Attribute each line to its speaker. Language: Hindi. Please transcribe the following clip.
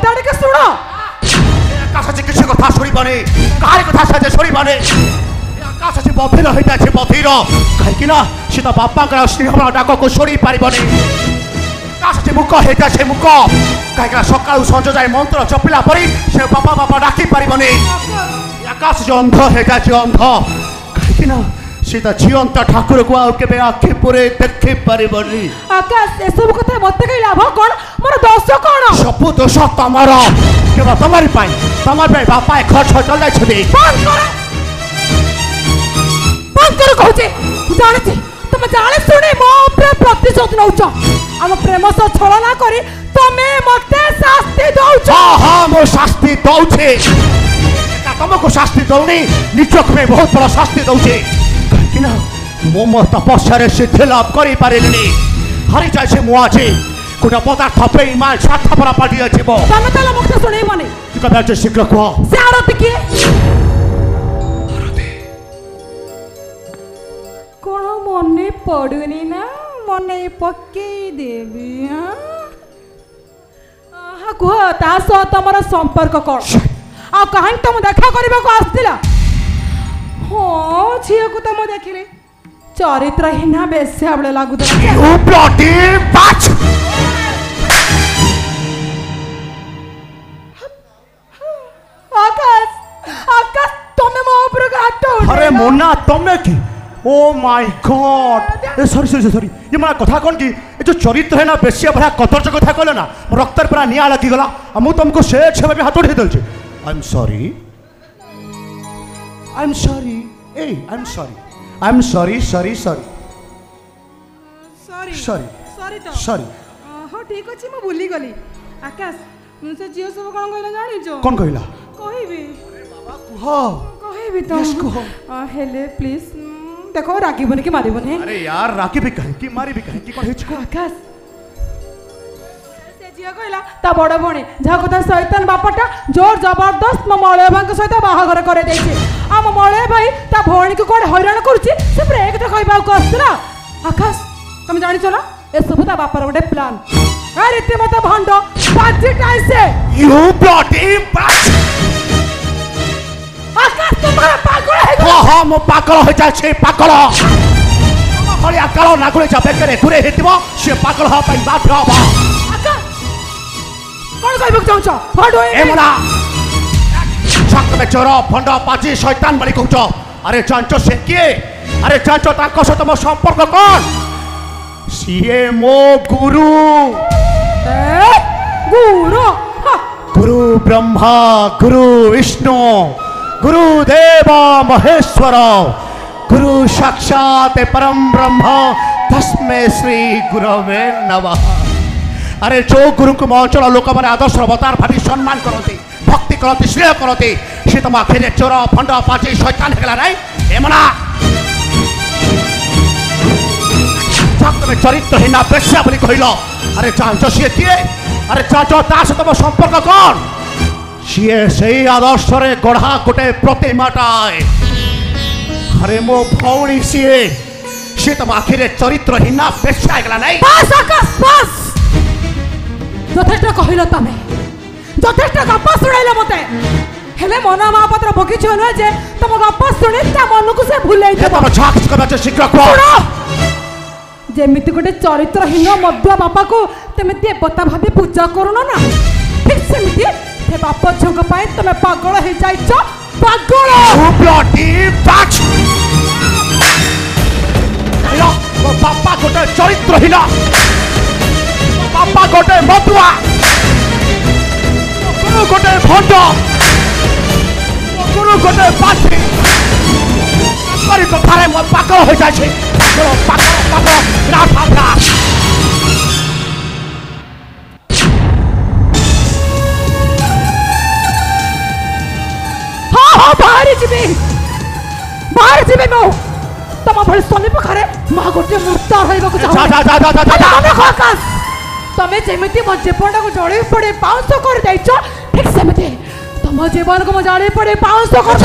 Speaker 1: कथा टिके सुनो
Speaker 2: आकाश से किसी कथा शुणिबने कार कथा से शुणिबने आकाश से बधिर होता है बधिर कहीं सी तो बापा स्नेह डाक को शुणी पारबनी आकाश से मुख होता है मुख कहीं सका संज जाए मंत्र जपिला परी से बापा बापा डाक पारबनी आकाश से अंध होता है अंध कहीं सी तो जीवंत ठाकुर को आके आखि पूरे देखी पारबनी
Speaker 1: आकाश ए सब कथा मत कही लाभ कौन मोर दोष कौन
Speaker 2: सब दोष तमर केवल तमरी बापा खर्च चल जाए
Speaker 1: बंद कर कहूचे जाने तुम जाने शुणी मो ऊपर प्रतिशोध नौच आम प्रेम सह छलना करी तमे मते शास्ति दौच
Speaker 2: हाँ मो शास्ति दौचे तुमको शास्ति दौनी निजक में बहुत बड़ा शास्ति दौचे कहीं मो मो तपस्या सिद्धि लाभ कर हारी जाए मुझे गोटे पदार्थ पे मान स्वार्थपरा पार्टी अच्छे
Speaker 1: तमे ताला मुक्त सुनेबनी
Speaker 2: तू कबे शीघ्र कह
Speaker 1: से आरती किए कौन मने पड़ुनी ना मने पक्के देवी हाँ कह ता सह तुम संपर्क कौन आ कहीं तुम देखा करने को आसला हाँ झील को तुम देखिले चरित्रहीना बेस्या बड़े लागू आकाश आकाश तुम मो ऊपर हाथ
Speaker 2: अरे मोना तुम की oh my God A sorry ये मां कथा कौन की ये जो चरित्र है ना बेसिया भरा कतरच कथा कहले ना रक्तर पूरा निया लगी गला मु तुमको से छे भी हाथ उठे दलचे I am sorry a I am sorry sorry
Speaker 1: हाँ ठीक अच्छे मुझे भूली गली आकाश मुझे झील सब कौन कहला जानी
Speaker 2: कौन कहला
Speaker 1: कहबी
Speaker 2: कहबी
Speaker 1: तो हेले प्लीज देखो रागीबनी कि मारिबनी
Speaker 2: अरे यार रागी भी कहे कि मारी भी कहे कि कोन हेचको
Speaker 1: आकाश से जिया कहला ता बड़ भणी जा कथा शैतान बापाटा जोर जबरदस्त म मळे भाई सहित बाहागर करे देछि आ म मळे भाई ता भणी को कोड हैरान करूछि से ब्रेक तो कहबा को असला आकाश तुम जानि चला ए सब ता बापर गोटे प्लान आ रीति मत भंड बाजी टाइ से
Speaker 2: यू ब्लडी बाच
Speaker 1: आकाश तुम्हारा पागल है
Speaker 2: हां हां मो पागल हो जा छे पागल हलिया कालो नागुले जा बेकरे दूरे हेतिबो से पागल हो पई बात रहबा
Speaker 1: आकाश कौन कहबो चाहछ हडो
Speaker 2: ए मोला छक में चोर भंड पाजी शैतान बली कहछ अरे जांचो से किए अरे जांचो ताको से तुम संपर्क कौन सीए मो गुरु गुरु ब्रह्मा गुरु विष्णु गुरुदेव महेश्वर गुरु साक्षात परम ब्रह्म तस्मै श्री गुरवे नमः अरे जो गुरु को अंचल लोक मैंने आदर्श अवतार भावी सम्मान करते भक्ति करते श्रेय करते सी तुम आखिर चोर फंड पाची शैतान होगा ना एमना तुम चरित्रहीना बेश्या बोली कहल अरे जांच सी किए अरे जांच ता सहित तुम संपर्क कौन सी से आदर्श गढ़ा गोटे प्रतिमाटाए अरे मो भौणी सी तुम आखिर चरित्रहीना बेश्या होगा ना
Speaker 1: बस आकाश बस यथेष्ट कहल तमें यथेष्ट गप शुणाइल मते हेले मन महापात्र बगीच नुहे जे तुम गप शुणी मन को से भूल
Speaker 2: शीघ्र कह
Speaker 1: जेमिति गोटे चरित्रहीन मध्य बापा को तुम देवता भावे पूजा करुन ना ठीक सेमिति से बाप झोंक पाए तुम पागल हो जाइछ पागल
Speaker 2: बापा गोटे चरित्रहीन बापा गोटे मधुआ गुरु गोटे भंड गुरु गोटे पाठी कथारे मो पागल हो जाए
Speaker 1: हाँ बाहर जी मो तुम भले सोनी पाखे माँ गोटे मूर्ता तमें जमी मो जीवन को जड़े पड़े पाउंस कर ठीक सेमती तुम जीवन को जड़े पड़े पाउंस कर